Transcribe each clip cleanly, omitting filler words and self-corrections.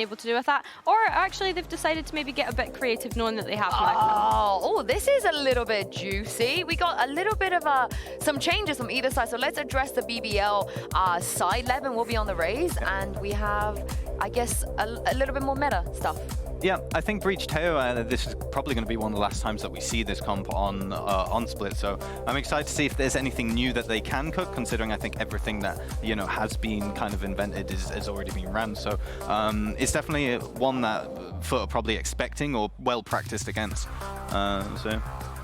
able to do with that, or actually they've decided to maybe get a bit creative knowing that they have Magnum. Oh, this is a little bit juicy. We got a little bit of some changes from either side, so let's address the BBL side. Levin will be on the raise, and we have, I guess, a little bit more meta stuff. Yeah, I think Breach Teo, this is probably going to be one of the last times that we see this comp on Split, so I'm excited to see if there's anything new that they can cook, considering I think everything that, you know, has been kind of invented has already been ran. So it's definitely one that FUT are probably expecting or well practiced against. So.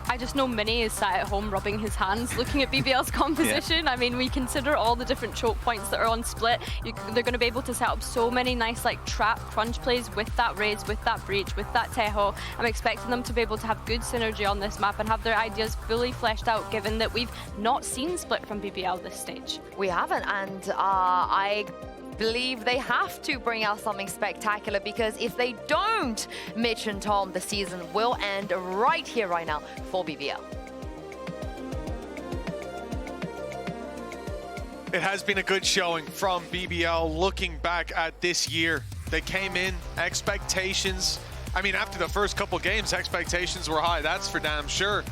I just know Mini is sat at home rubbing his hands looking at BBL's composition. Yeah. I mean, we consider all the different choke points that are on Split. They're going to be able to set up so many nice like trap crunch plays with that Raze, with that Breach, with that Teho. I'm expecting them to be able to have good synergy on this map and have their ideas fully fleshed out, given that we've not seen Split from BBL this stage. We haven't, and I believe they have to bring out something spectacular, because if they don't, Mitch and Tom, the season will end right here, right now for BBL. It has been a good showing from BBL. Looking back at this year, they came in, expectations. I mean, after the first couple games, expectations were high, that's for damn sure.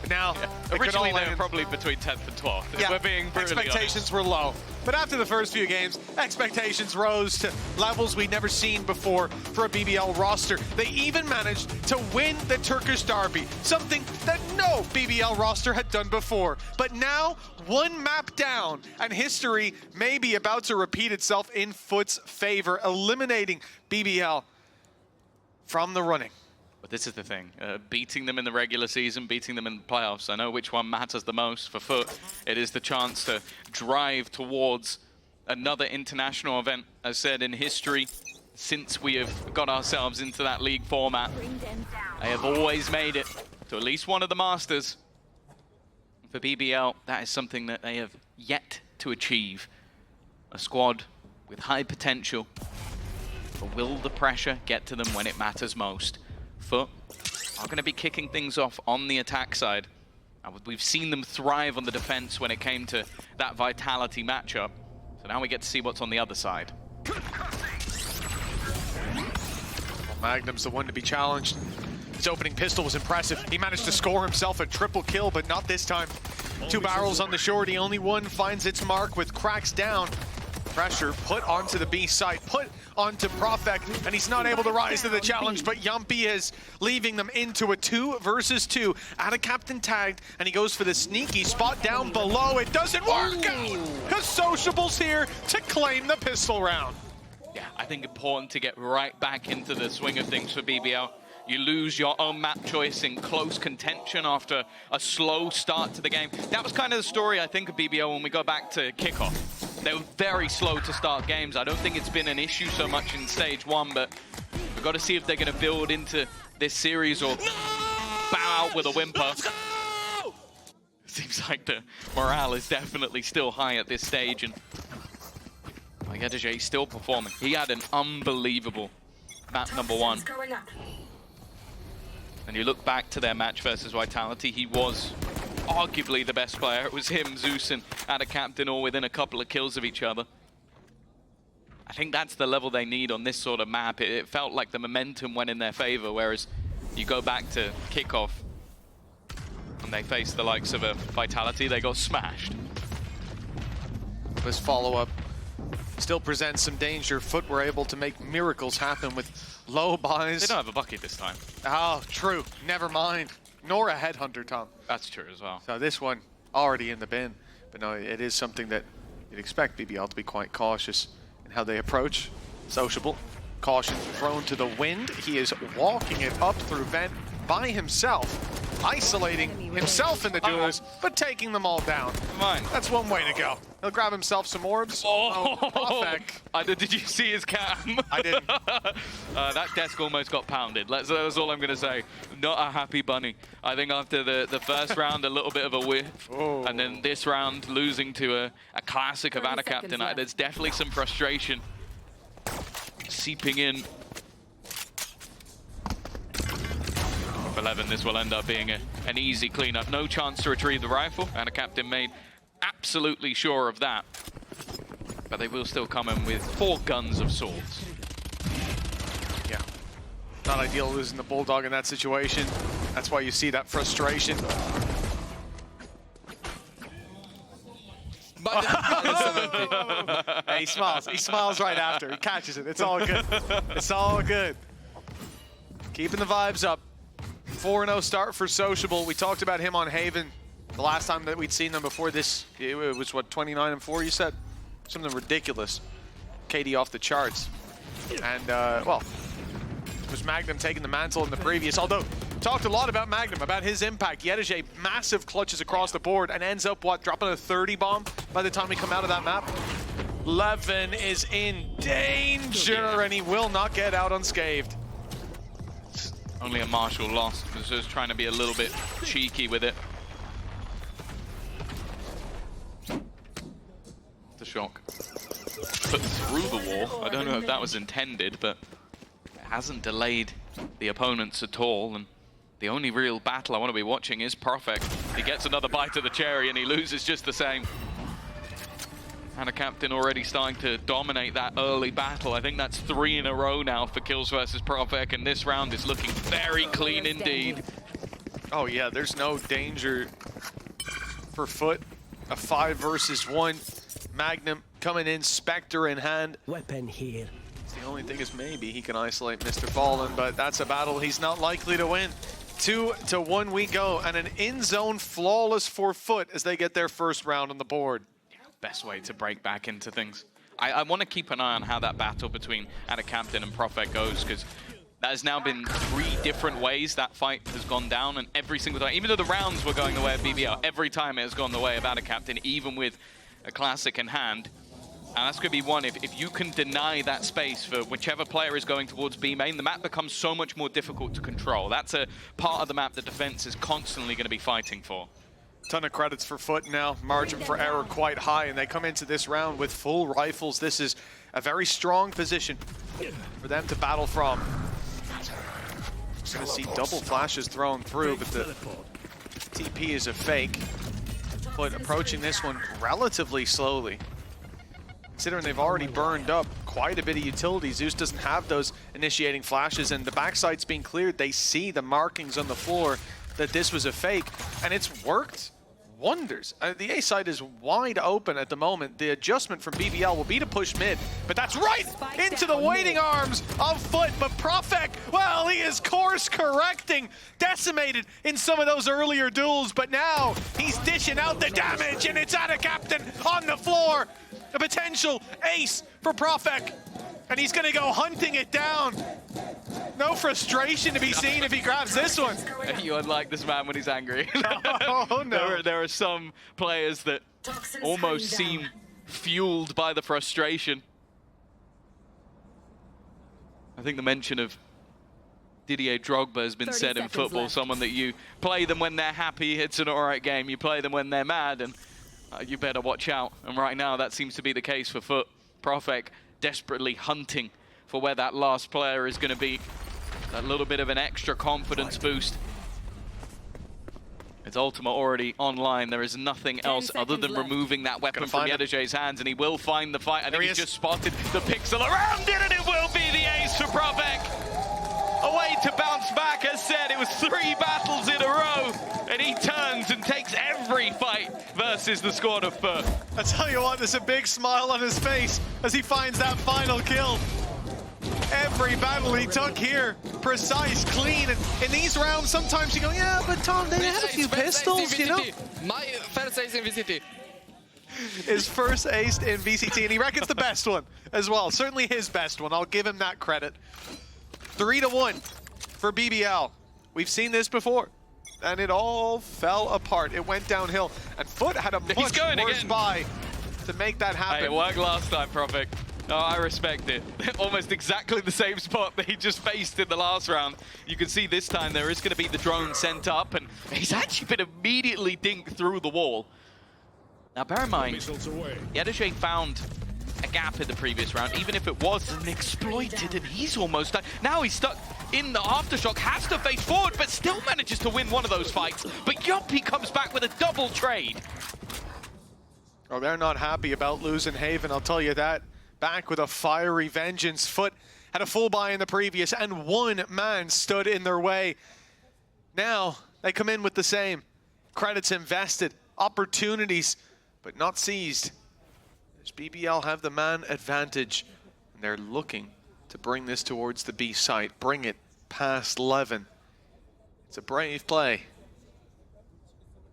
Now, originally they were probably between 10th and 12th. Yeah, we're being brutally expectations honest. were low. But after the first few games, expectations rose to levels we'd never seen before for a BBL roster. They even managed to win the Turkish Derby, something that no BBL roster had done before. But now, one map down, and history may be about to repeat itself in FUT's favor, eliminating BBL from the running. But this is the thing, beating them in the regular season, beating them in the playoffs, I know which one matters the most for FUT. It is the chance to drive towards another international event, as said, in history, since we have got ourselves into that league format. They have always made it to at least one of the Masters. For BBL, that is something that they have yet to achieve. A squad with high potential, but will the pressure get to them when it matters most? FUT are going to be kicking things off on the attack side. We've seen them thrive on the defense when it came to that Vitality matchup. So now we get to see what's on the other side. Magnum's the one to be challenged. His opening pistol was impressive. He managed to score himself a triple kill, but not this time. 2 barrels on the shorty, only one finds its mark with cracks down. Pressure put onto the B site, put onto ProFek, and he's not able to rise to the challenge, but Yumpy is leaving them into a 2 versus 2. Out of captain tagged, and he goes for the sneaky spot down below. It doesn't work out, because Sociable's here to claim the pistol round. Yeah, I think important to get right back into the swing of things for BBL. You lose your own map choice in close contention after a slow start to the game. That was kind of the story, I think, of BBL when we go back to kickoff. They were very slow to start games. I don't think it's been an issue so much in stage 1, but we've got to see if they're going to build into this series or bow out with a whimper. Seems like the morale is definitely still high at this stage, and Agedeje still performing. He had an unbelievable map number 1. And you look back to their match versus Vitality, he was arguably the best player. It was him, Zeus, and Ada Captain all within a couple of kills of each other. I think that's the level they need on this sort of map. It felt like the momentum went in their favor, whereas you go back to kickoff and they faced the likes of a Vitality, they got smashed. This follow-up still presents some danger. FUT were able to make miracles happen with low buys. They don't have a bucket this time. Oh, true. Never mind. Nor a headhunter, Tom. That's true as well. So this one already in the bin. But no, it is something that you'd expect BBL to be quite cautious in how they approach. Sociable. Caution thrown to the wind. He is walking it up through vent by himself, isolating himself in the duos, but taking them all down. Come on. That's one way to go. He'll grab himself some orbs. Oh, ProFek. Did you see his cam? I didn't. That desk almost got pounded. That's all I'm going to say. Not a happy bunny. I think after the first round, a little bit of a whiff. Oh. And then this round, losing to a classic of Ada Captain. There's definitely some frustration seeping in. For 11, this will end up being an easy cleanup. No chance to retrieve the rifle, and a captain made absolutely sure of that. But they will still come in with 4 guns of swords. Yeah. Not ideal losing the Bulldog in that situation. That's why you see that frustration. Hey, he smiles. He smiles right after. He catches it. It's all good. It's all good. Keeping the vibes up. 4-0 start for Sociable. We talked about him on Haven the last time that we'd seen them before this. It was, what, 29-4 you said? Something ridiculous. KD off the charts. And, well, it was Magnum taking the mantle in the previous, although talked a lot about Magnum, about his impact. Yedige massive clutches across the board and ends up, what, dropping a 30 bomb by the time we come out of that map? Levin is in danger, and he will not get out unscathed. Only a Marshall loss. Was just trying to be a little bit cheeky with it. The shock. Put through the wall. I don't know if that was intended, but it hasn't delayed the opponents at all. And the only real battle I want to be watching is ProFek. He gets another bite of the cherry and he loses just the same. And a captain already starting to dominate that early battle. I think that's 3 in a row now for kills versus ProFek, and this round is looking very clean indeed. Oh yeah, there's no danger for FUT. A 5 versus 1. Magnum coming in, Spectre in hand. Weapon here. The only thing is maybe he can isolate Mr. Fallen, but that's a battle he's not likely to win. 2-1 we go, and an in-zone flawless for FUT as they get their first round on the board. Best way to break back into things. I want to keep an eye on how that battle between Captain and ProFek goes, because that has now been 3 different ways that fight has gone down, and every single time, even though the rounds were going the way of BBL, every time it has gone the way of Captain, even with a classic in hand. And that's going to be one, if you can deny that space for whichever player is going towards B main, the map becomes so much more difficult to control. That's a part of the map the defense is constantly going to be fighting for. Ton of credits for FUT now. Margin for error quite high, and they come into this round with full rifles. This is a very strong position for them to battle from. Just gonna see double flashes thrown through, but the TP is a fake. FUT approaching this one relatively slowly, considering they've already burned up quite a bit of utility. Zeus doesn't have those initiating flashes, and the backside's being cleared. They see the markings on the floor that this was a fake, and it's worked wonders. The A side is wide open at the moment. The adjustment from BBL will be to push mid, but that's right into the waiting arms of FUT. But ProFek, well, he is course correcting, decimated in some of those earlier duels, but now he's dishing out the damage, and it's Captain on the floor. A potential ace for ProFek, and he's gonna go hunting it down. No frustration to be seen if he grabs this one. You unlike this man when he's angry. Oh no. There are some players that almost seem fueled by the frustration. I think the mention of Didier Drogba has been said in football. Left. Someone that you play them when they're happy, it's an alright game. You play them when they're mad, and you better watch out. And right now that seems to be the case for FUT. ProFek desperately hunting for where that last player is going to be. That little bit of an extra confidence boost. It's Ultima already online. There is nothing else other than removing that weapon from Yedige's hands, and he will find the fight. I think he's just spotted the pixel around it, and it will be the ace for ProFek. A way to bounce back. As said, it was 3 battles in a row, and he turns and takes every fight versus the squad of FUT. I tell you what, there's a big smile on his face as he finds that final kill. Every battle he took here, precise, clean, and in these rounds, sometimes you go, yeah, but Tom, they had a few pistols, you know? My first ace in VCT. His first ace in VCT, and he reckons the best one as well. Certainly his best one, I'll give him that credit. 3-1 for BBL. We've seen this before, and it all fell apart. It went downhill, and FUT had a much worse buy to make that happen. Hey, it worked last time, ProFek. Oh, I respect it. Almost exactly the same spot that he just faced in the last round. You can see this time there is going to be the drone sent up, and he's actually been immediately dinked through the wall. Now, bear in mind, Yedige found a gap in the previous round, even if it wasn't exploited, and he's almost done. Now he's stuck in the aftershock, has to face forward, but still manages to win one of those fights. But Yoppy comes back with a double trade. Oh, they're not happy about losing Haven, I'll tell you that. Back with a fiery vengeance. FUT had a full buy in the previous, and one man stood in their way. Now, they come in with the same. Credits invested, opportunities, but not seized. As BBL have the man advantage, and they're looking to bring this towards the B site, bring it past Levin. It's a brave play.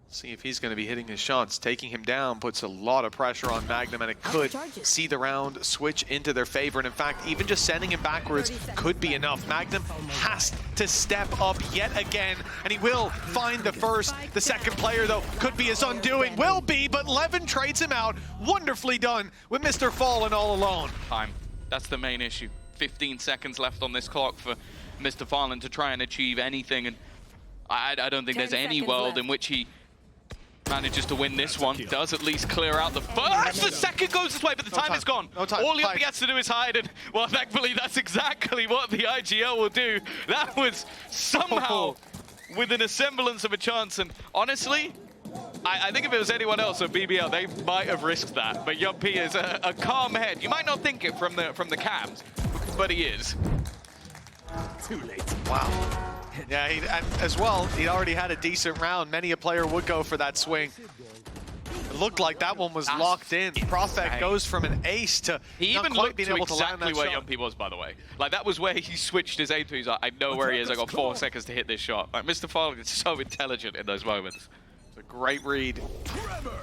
See if he's going to be hitting his shots. Taking him down puts a lot of pressure on Magnum, and it could see the round switch into their favor. And in fact, even just sending him backwards could be enough. Magnum has to step up yet again, and he will find the first. The second player, though, could be his undoing. Will be, but Levin trades him out. Wonderfully done with Mr. Fallen all alone. Time. That's the main issue. 15 seconds left on this clock for Mr. Fallen to try and achieve anything, and I don't think there's any world in which he manages to win this one. Does at least clear out the first. The second goes this way, but the time is gone. No time. All he has to do is hide, and well, thankfully, that's exactly what the IGL will do. That was somehow within a semblance of a chance, and honestly, I think if it was anyone else at BBL, they might have risked that. But Yuppie is a calm head. You might not think it from the cams, but he is. Too late. Wow. Yeah, and as well, he'd already had a decent round. Many a player would go for that swing. It looked like that one was locked in. ProFek goes from an ace to he not even quite looked being to able to land exactly that where shot. Yuppie was, by the way. Like, that was where he switched his aim to. He's like, I know where he is. I got 4 seconds to hit this shot. Like, Mr. Fallen is so intelligent in those moments. It's a great read.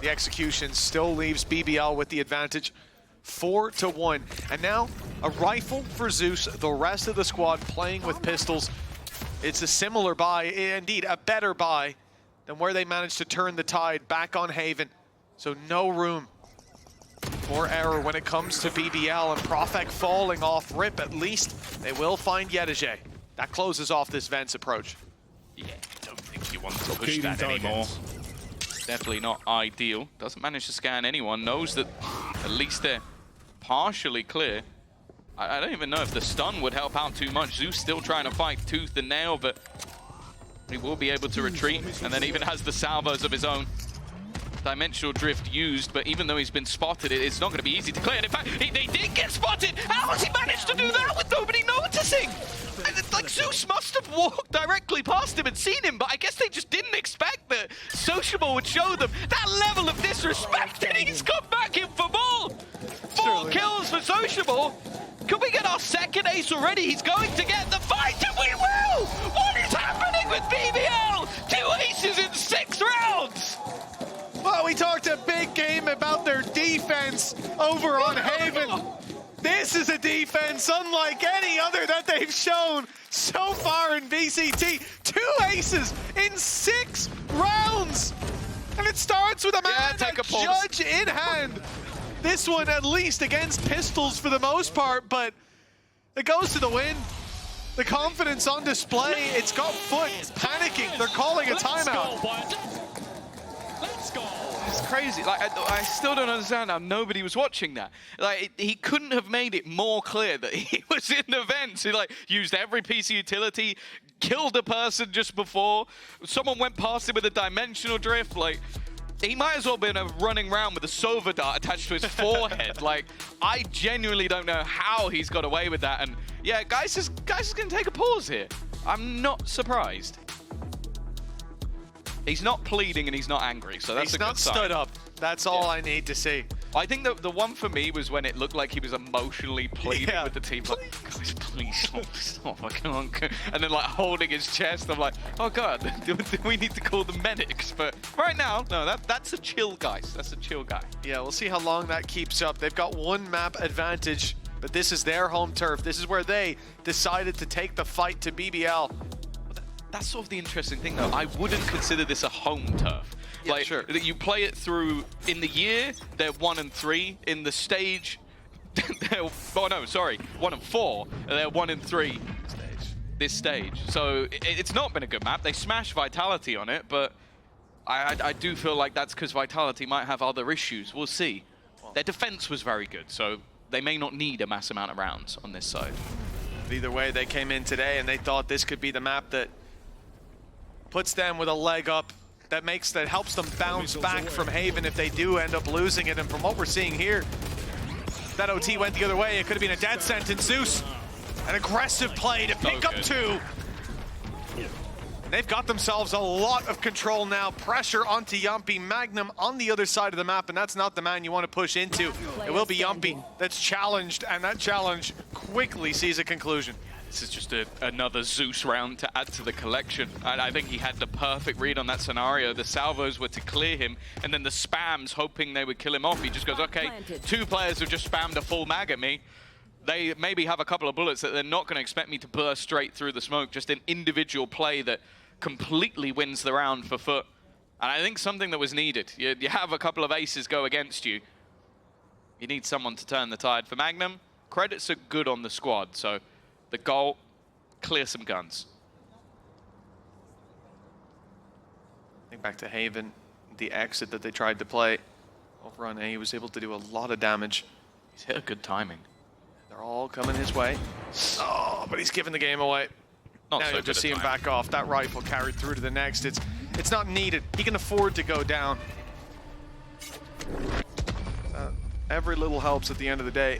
The execution still leaves BBL with the advantage. 4-1. And now a rifle for Zeus. The rest of the squad playing with pistols. It's a similar buy, indeed a better buy than where they managed to turn the tide back on Haven. So no room for error when it comes to BBL, and ProFek falling off rip. At least they will find Yedege. That closes off this Vents approach. Yeah, I don't think you want to push that anymore. Definitely not ideal. Doesn't manage to scan anyone. Knows that at least they're partially clear. I don't even know if the stun would help out too much. Zeus still trying to fight tooth and nail, but he will be able to retreat, and then even has the salvos of his own. Dimensional drift used, but even though he's been spotted, it's not going to be easy to clear. And in fact, they did get spotted. How has he managed to do that with nobody noticing? And it's like Zeus must have walked directly past him and seen him, but I guess they just didn't expect that SociableE would show them that level of disrespect, and he's come back in for more. 4 kills for SociableE. Can we get our second ace already? He's going to get the fight, and we will! What is happening with BBL? 2 aces in 6 rounds! Well, we talked a big game about their defense over on Haven. This is a defense unlike any other that they've shown so far in VCT. 2 aces in 6 rounds! And it starts with a man, a judge in hand. This one at least against pistols for the most part, but it goes to the win. The confidence on display. It's got FUT panicking. They're calling a timeout. Let's go. It's crazy. Like, I still don't understand how nobody was watching that. Like, he couldn't have made it more clear that he was in the vents. He like used every piece of utility, killed a person just before. Someone went past him with a dimensional drift. Like, he might as well have been running around with a Sova dart attached to his forehead. Like, I genuinely don't know how he's got away with that. And yeah, guys is going to take a pause here. I'm not surprised. He's not pleading and he's not angry, so that's a good sign. He's not stood up. That's all I need to see. I think that the one for me was when it looked like he was emotionally pleading with the team. Like, guys, please stop. I can't. And then like holding his chest. I'm like, oh God, do we need to call the medics? But right now, no, that's a chill, guys. That's a chill guy. Yeah, we'll see how long that keeps up. They've got 1 map advantage, but this is their home turf. This is where they decided to take the fight to BBL. That's sort of the interesting thing, though. I wouldn't consider this a home turf. Yeah, like, sure. You play it through, in the year, they're 1 and 3. In the stage, they're, oh no, sorry, 1 and 4. They're 1 and 3 this stage. So it's not been a good map. They smashed Vitality on it, but I do feel like that's because Vitality might have other issues. We'll see. Their defense was very good, so they may not need a mass amount of rounds on this side. Either way, they came in today and they thought this could be the map that puts them with a leg up, that helps them bounce back from Haven if they do end up losing it. And from what we're seeing here, that OT went the other way. It could have been a death sentence. Zeus An aggressive play to pick up good. 2. And they've got themselves a lot of control now. Pressure onto Yumpy. Magnum on the other side of the map, and that's not the man you want to push into. It will be Yumpy that's challenged, and that challenge quickly sees a conclusion. This is just another Zeus round to add to the collection. And I think he had the perfect read on that scenario. The salvos were to clear him, and then the spams hoping they would kill him off. He just goes, okay, 2 players have just spammed a full mag at me. They maybe have a couple of bullets that they're not going to expect me to burst straight through the smoke. Just an individual play that completely wins the round for FUT. And I think something that was needed. You have a couple of aces go against you. You need someone to turn the tide. For Magnum, credits are good on the squad, so the goal, clear some guns. Think back to Haven, the exit that they tried to play. Over on A, he was able to do a lot of damage. He's hit a good timing. They're all coming his way. Oh, but he's giving the game away. Not Now so you'll just good see at him timing. back off. That rifle carried through to the next. It's not needed. He can afford to go down. Every little helps at the end of the day.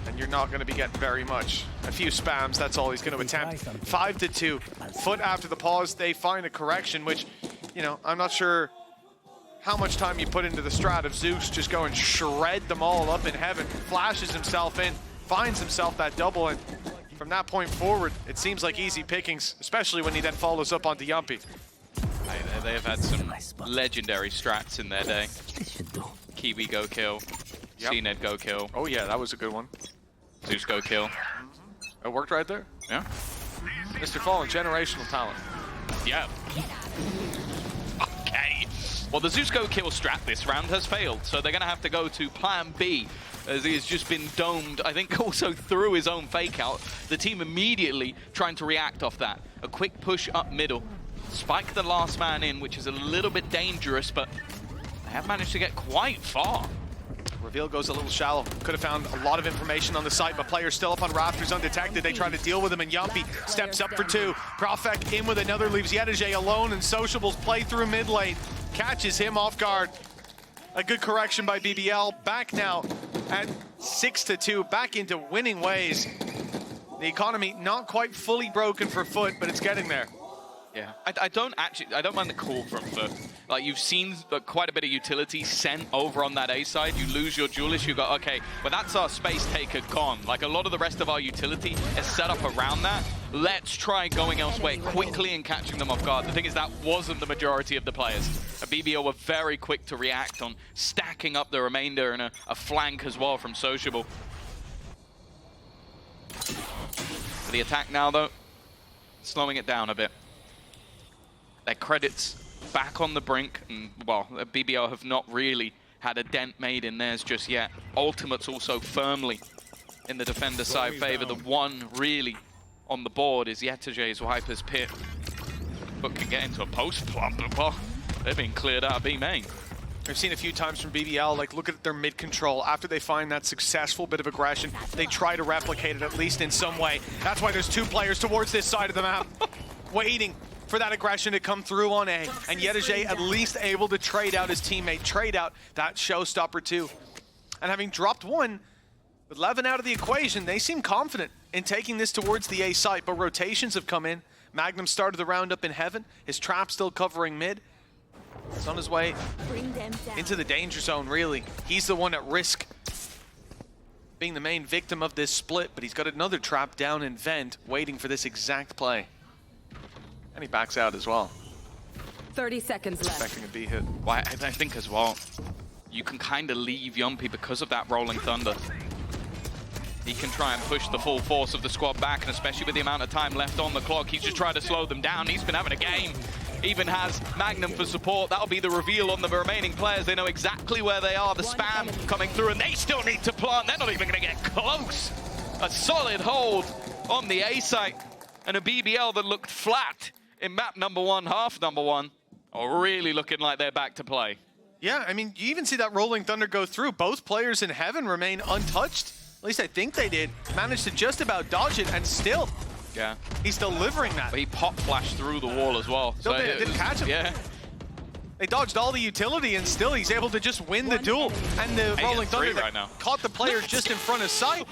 And you're not going to be getting very much. A few spams, that's all he's going to attempt. 5-2. FUT after the pause, they find a correction, which, you know, I'm not sure how much time you put into the strat of Zeus just go and shred them all up in heaven, flashes himself in, finds himself that double, and from that point forward, it seems like easy pickings, especially when he then follows up onto Yumpy. They have had some legendary strats in their day. Kiwi go kill, Yep. CNED go kill, Oh yeah, that was a good one. Zeus go kill. It worked right there. Yeah. Mr. Fallen, generational talent. Yeah. Okay. Well, the Zeus go kill strat this round has failed, so they're going to have to go to plan B, as he has just been domed, I think also through his own fake out. The team immediately trying to react off that. A quick push up middle, spike the last man in, which is a little bit dangerous, but they have managed to get quite far. Reveal goes a little shallow. Could have found a lot of information on the site, but players still up on rafters undetected. They try to deal with him, and Yumpy steps up for 2. ProFek in with another, leaves Yedije alone, and Sociable's play through mid lane. Catches him off guard. A good correction by BBL. Back now at 6-2, back into winning ways. The economy not quite fully broken for FUT, but it's getting there. Yeah, I don't mind the call from FUT. Like, you've seen quite a bit of utility sent over on that A side. You lose your duelist, you go, okay, well, that's our space taker gone. Like, a lot of the rest of our utility is set up around that. Let's try going elsewhere quickly and catching them off guard. The thing is, that wasn't the majority of the players. BBL were very quick to react on stacking up the remainder and a flank as well from Sociable. For the attack now, though, slowing it down a bit. Their credits back on the brink, and well, BBL have not really had a dent made in theirs just yet. Ultimates also firmly in the defender side favor. The one really on the board is Yetije's Viper's Pit, but can get into a post plump. Well, they've been cleared out of B main. We've seen a few times from BBL, like, look at their mid control. After they find that successful bit of aggression, they try to replicate it at least in some way. That's why there's 2 players towards this side of the map, waiting for that aggression to come through on A. And Yedije at least able to trade out his teammate, trade out that showstopper too. And having dropped 1, with Levin out of the equation, they seem confident in taking this towards the A site, but rotations have come in. Magnum started the round up in heaven, his trap still covering mid. He's on his way into the danger zone, really. He's the one at risk being the main victim of this split, but he's got another trap down in vent, waiting for this exact play. And he backs out as well. 30 seconds left. Expecting a B hit. Well, I think as well, you can kind of leave Yumpy because of that rolling thunder. He can try and push the full force of the squad back, and especially with the amount of time left on the clock, he's just trying to slow them down. He's been having a game. Even has Magnum for support. That'll be the reveal on the remaining players. They know exactly where they are. The spam coming through, and they still need to plant. They're not even going to get close. A solid hold on the A site, and a BBL that looked flat in map number 1, half number 1, are really looking like they're back to play. Yeah, I mean, you even see that rolling thunder go through. Both players in heaven remain untouched. At least I think they did. Managed to just about dodge it, and still, Yeah. he's delivering that. But he pop flashed through the wall as well. Still didn't catch him. Yeah. They dodged all the utility, and still he's able to just win the duel. And the Rolling Thunder right now caught the player just in front of sight.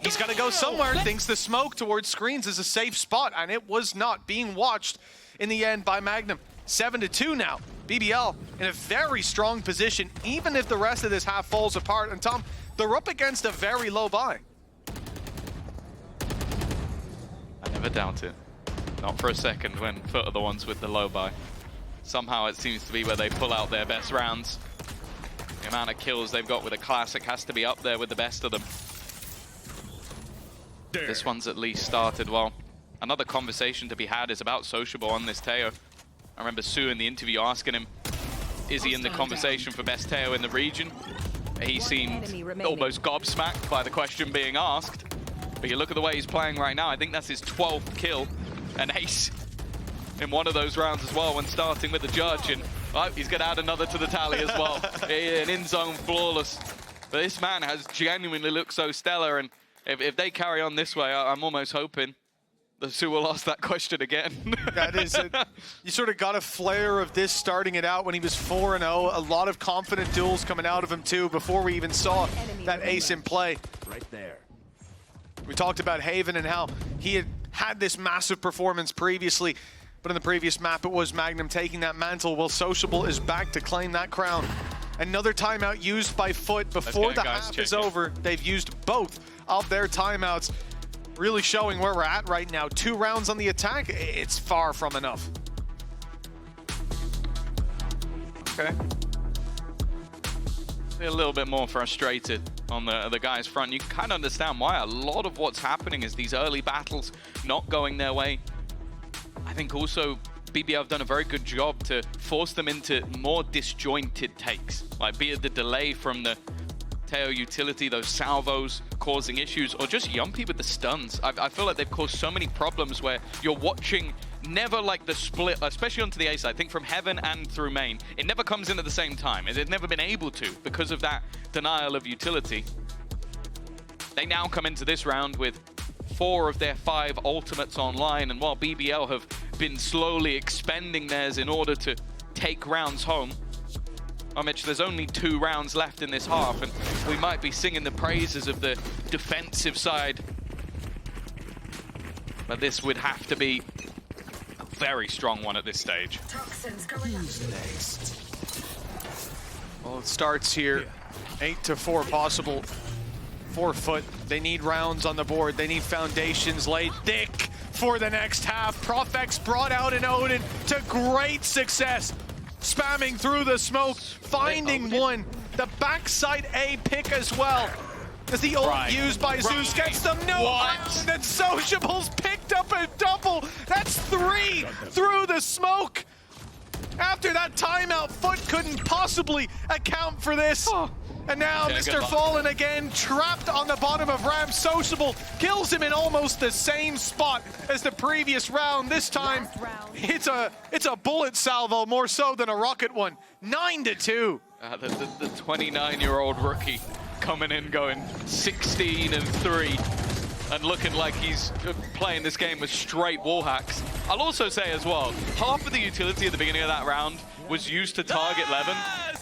He's got to go somewhere. Thinks the smoke towards screens is a safe spot, and it was not being watched in the end by Magnum. 7-2 now. BBL in a very strong position, even if the rest of this half falls apart. And Tom, they're up against a very low buy. I never doubt it. Not for a second when FUT are the ones with the low buy. Somehow it seems to be where they pull out their best rounds. The amount of kills they've got with a classic has to be up there with the best of them. This one's at least started well. Another conversation to be had is about SociableE on this Teo. I remember Sue in the interview asking him, is he in the conversation for best Teo in the region? He seemed almost gobsmacked by the question being asked. But you look at the way he's playing right now, I think that's his 12th kill. An ace in one of those rounds as well when starting with the judge, and he's going to add another to the tally as well. An in-zone flawless. But this man has genuinely looked so stellar, and if they carry on this way, I'm almost hoping that Sue will ask that question again. That is you sort of got a flare of this starting it out when he was 4-0. A lot of confident duels coming out of him too before we even saw that ace in play. Right there. We talked about Haven and how he had this massive performance previously. But in the previous map, it was Magnum taking that mantle. Well, SociableE is back to claim that crown. Another timeout used by FUT before the half is over. They've used both of their timeouts, really showing where we're at right now. 2 rounds on the attack, it's far from enough. Okay. A little bit more frustrated on the guys' front. You can kind of understand why. A lot of what's happening is these early battles not going their way. I think also BBL have done a very good job to force them into more disjointed takes, like be it the delay from the Teo utility, those salvos causing issues, or just Yumpy with the stuns. I feel like they've caused so many problems where you're watching never like the split, especially onto the A side. I think from Heaven and through main, it never comes in at the same time. It's never been able to because of that denial of utility. They now come into this round with 4 of their 5 ultimates online, and while BBL have been slowly expending theirs in order to take rounds home, Mitch, there's only 2 rounds left in this half, and we might be singing the praises of the defensive side. But this would have to be a very strong one at this stage. Well, it starts here. 8-4 possible for FUT. They need rounds on the board. They need foundations laid thick for the next half. ProFek's brought out an Odin to great success. Spamming through the smoke, finding one. The backside A pick as well. As the ult used by Zeus gets them no round, and SociableE's picked up a double. That's 3 through the smoke. After that timeout, FUT couldn't possibly account for this. And now Mr. Fallen again, trapped on the bottom of ramp. SociableE kills him in almost the same spot as the previous round. This time, it's a bullet salvo more so than a rocket one. 9-2. The 29-year-old rookie coming in going 16-3 and looking like he's playing this game with straight wall hacks. I'll also say as well, half of the utility at the beginning of that round was used to target Levin.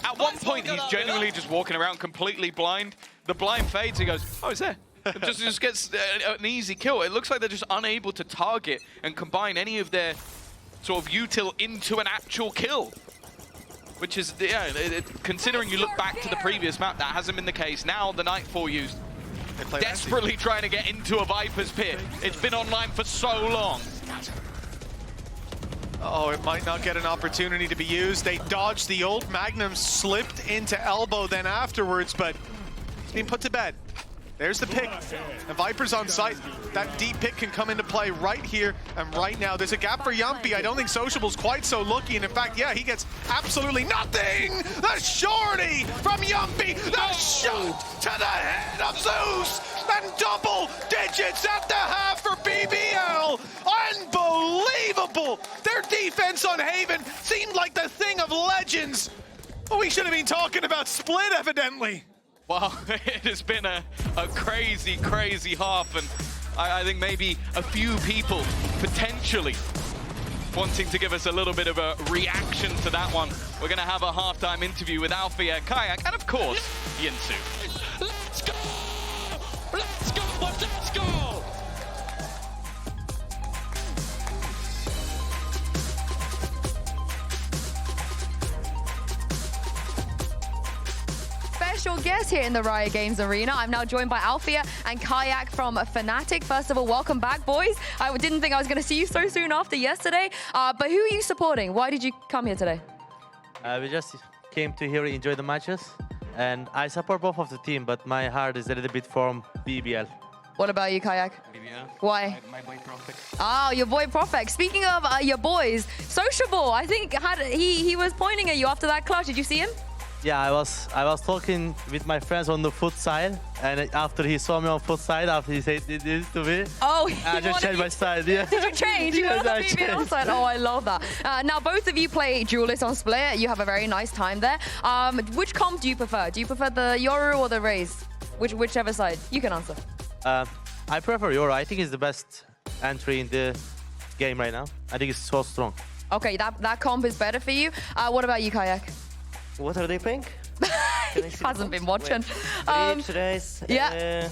At one point, he's genuinely just walking around completely blind. The blind fades, he goes, oh, he's there. It just gets an easy kill. It looks like they're just unable to target and combine any of their sort of util into an actual kill. Which is, yeah, considering you look back to the previous map, that hasn't been the case. Now the Nightfall used, desperately trying to get into a Viper's pit. It's been online for so long. Oh, it might not get an opportunity to be used. They dodged the ult. Magnum slipped into elbow then afterwards, but it's being put to bed. There's the pick. The Viper's on site. That deep pick can come into play right here and right now. There's a gap for Yumpy. I don't think SociableE's quite so lucky. And in fact, yeah, he gets absolutely nothing. The shorty from Yumpy. The shot to the head of Zeus. And double digits at the half for BBL. Unbelievable. Their defense on Haven seemed like the thing of legends. Well, we should have been talking about Split, evidently. Well, it has been a crazy, crazy half, and I think maybe a few people potentially wanting to give us a little bit of a reaction to that one we're going to have a halftime interview with Alfia, Kayak, and of course, Yinsu. Let's go! Let's go! Let's go! Special guest here in the Riot Games Arena. I'm now joined by Alfia and Kayak from Fnatic. First of all, welcome back, boys. I didn't think I was going to see you so soon after yesterday. But who are you supporting? Why did you come here today? We just came to here, enjoy the matches. And I support both of the team, but my heart is a little bit from BBL. What about you, Kayak? BBL. Why? My boy ProFek. Oh, your boy ProFek. Speaking of your boys, Sociable, I think he was pointing at you after that clutch. Did you see him? Yeah, I was talking with my friends on the foot side, and after he saw me on foot side, after he said this to me, oh, I just changed my side. Yeah. Did you change? You Yes, were on I the BBL changed. side. Oh, I love that. Now, both of you play Duelist on Split. You have a very nice time there. Which comp do you prefer? Do you prefer the Yoru or the Raze? Whichever side. You can answer. I prefer Yoru. I think it's the best entry in the game right now. I think it's so strong. Okay, that comp is better for you. What about you, Kayak? What are they playing? He hasn't been watching. Breach, Race, yeah.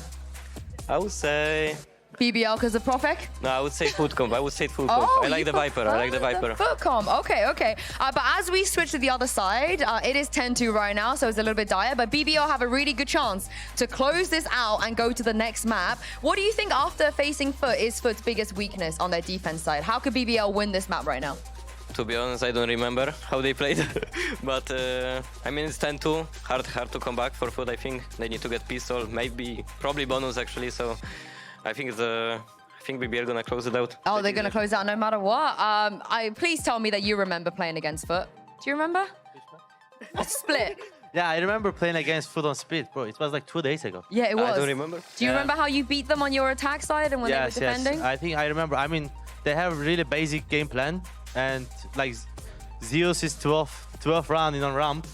I would say... BBL because of ProFek? No, I would say foot comp. I would say foot comp. I like the Viper. I like the Viper. Foot comp. Okay. But as we switch to the other side, it is 10-2 right now, so it's a little bit dire. But BBL have a really good chance to close this out and go to the next map. What do you think after facing FUT is FUT's biggest weakness on their defense side? How could BBL win this map right now? To be honest, I don't remember how they played. But, I mean, it's 10-2. Hard to come back for foot, I think. They need to get pistol, probably bonus, actually. So I think BBL gonna close it out. Oh, they're gonna close out no matter what. Please tell me that you remember playing against FUT. Do you remember? Split. Yeah, I remember playing against Foot on Split, bro. It was like 2 days ago. Yeah, it was. I don't remember. Do you remember how you beat them on your attack side and when they were defending? Yes. I think I remember. I mean, they have a really basic game plan. And like Zeus is 12 round in on ramp.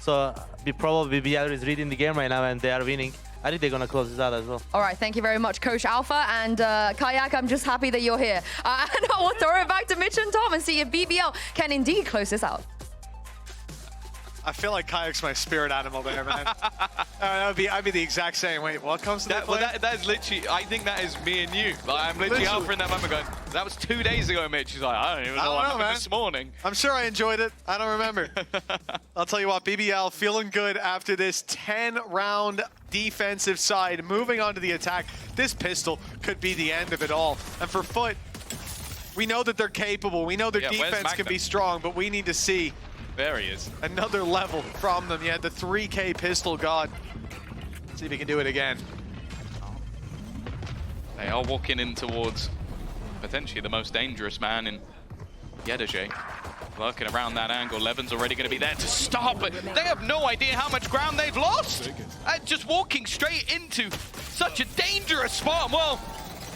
So probably BBL is reading the game right now and they are winning. I think they're going to close this out as well. All right, thank you very much, Coach Alpha. And Kayak, I'm just happy that you're here. And I will throw it back to Mitch and Tom and see if BBL can indeed close this out. I feel like Kayak's my spirit animal there, man. I'd be the exact same. Wait, what comes to that? Well, that is literally, I think that is me and you. Like, I'm literally Alpha in that moment going, that was 2 days ago, Mitch. He's like, I don't even know what happened this morning. I'm sure I enjoyed it. I don't remember. I'll tell you what, BBL feeling good after this 10-round defensive side. Moving on to the attack. This pistol could be the end of it all. And for FUT, we know that they're capable. We know their defense can be strong, but we need to see there he is. another level from them. Yeah, the 3K pistol god. See if he can do it again. They are walking in towards potentially the most dangerous man in Yedaje. Working around that angle. Levin's already going to be there to stop, but they have no idea how much ground they've lost. Just walking straight into such a dangerous spot. Well,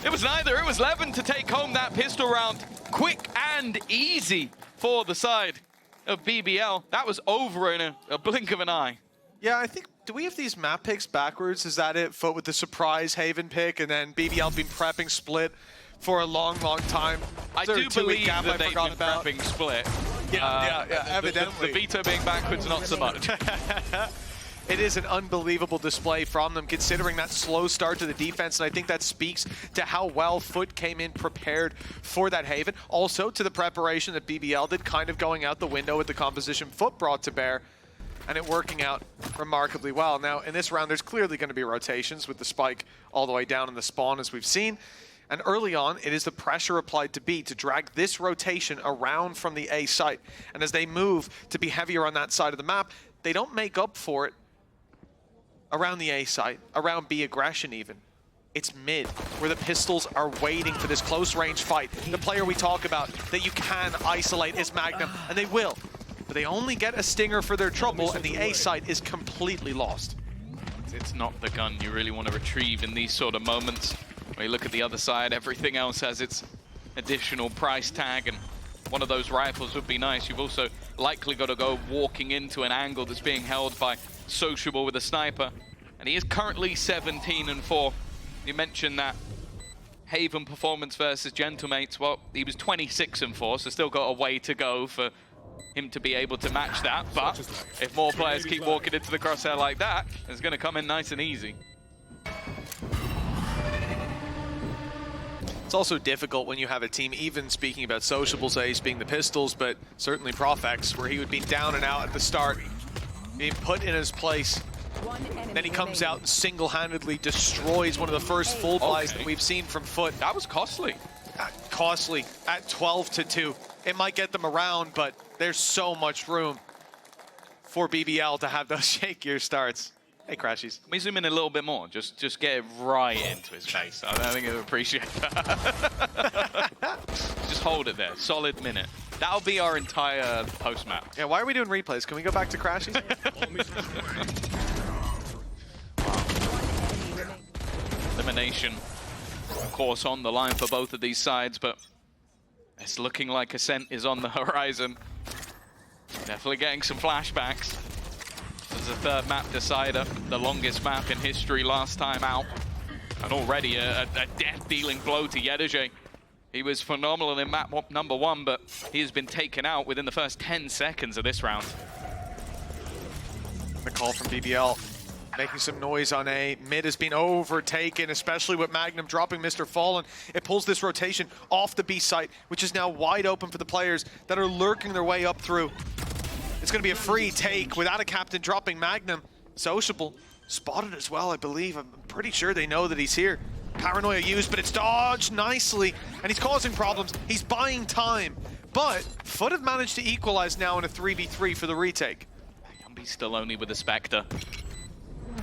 it was neither. It was Levin to take home that pistol round quick and easy for the side of BBL. That was over in a blink of an eye. Yeah, I think, do we have these map picks backwards? Is that it? FUT with the surprise Haven pick, and then BBL been prepping Split for a long, long time. I do believe that they've been prepping Split. Yeah, evidently. The veto being backwards, not so much. It is an unbelievable display from them, considering that slow start to the defense, and I think that speaks to how well FUT came in prepared for that Haven. Also to the preparation that BBL did, kind of going out the window with the composition FUT brought to bear, and it working out remarkably well. Now, in this round, there's clearly going to be rotations with the spike all the way down in the spawn, as we've seen. And early on, it is the pressure applied to B to drag this rotation around from the A site. And as they move to be heavier on that side of the map, they don't make up for it around the A site, around B aggression even. It's mid, where the pistols are waiting for this close range fight. The player we talk about that you can isolate is Magnum, and they will. But they only get a stinger for their trouble, and the A site is completely lost. It's not the gun you really want to retrieve in these sort of moments. When you look at the other side, everything else has its additional price tag, and one of those rifles would be nice. You've also likely got to go walking into an angle that's being held by SociableE with a sniper, and he is currently 17-4. You mentioned that Haven performance versus Gentlemates. Well, he was 26-4, so still got a way to go for him to be able to match that, but if more players keep walking into the crosshair like that, it's going to come in nice and easy. It's also difficult when you have a team, even speaking about SociableE's ace being the pistols, but certainly ProFek's, where he would be down and out at the start, being put in his place. Then he comes out and single-handedly destroys one of the first full buys that we've seen from FUT. That was costly. Costly at 12-2. It might get them around, but there's so much room for BBL to have those shakier starts. Hey, Crashies. Can we zoom in a little bit more? Just get it right into his face. I don't think he'll appreciate that. Just hold it there. Solid minute. That'll be our entire post map. Yeah, why are we doing replays? Can we go back to Crashies? Elimination, of course, on the line for both of these sides, but it's looking like Ascent is on the horizon. Definitely getting some flashbacks. There's a third map decider, the longest map in history last time out. And already a death-dealing blow to Yedeje. He was phenomenal in map number 1, but he has been taken out within the first 10 seconds of this round. The call from BBL, making some noise on A. Mid has been overtaken, especially with Magnum dropping Mr. Fallen. It pulls this rotation off the B site, which is now wide open for the players that are lurking their way up through. It's going to be a free take without a captain dropping Magnum. Sociable spotted as well, I believe. I'm pretty sure they know that he's here. Paranoia used, but it's dodged nicely, and he's causing problems. He's buying time, but FUT have managed to equalize now in a 3v3 for the retake. Yumby's still only with the Spectre,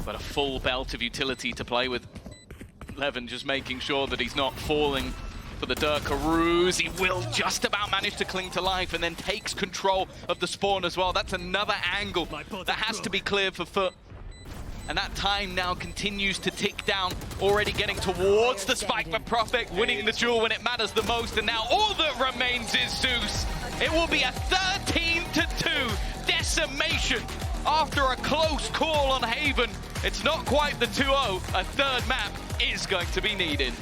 but a full belt of utility to play with. Levin just making sure that he's not falling for the Durkaroos. He will just about manage to cling to life and then takes control of the spawn as well. That's another angle that has to be cleared for FUT. And that time now continues to tick down, already getting towards the spike, but ProFek winning the duel when it matters the most. And now all that remains is Zeus. It will be a 13-2 decimation after a close call on Haven. It's not quite the 2-0. A third map is going to be needed.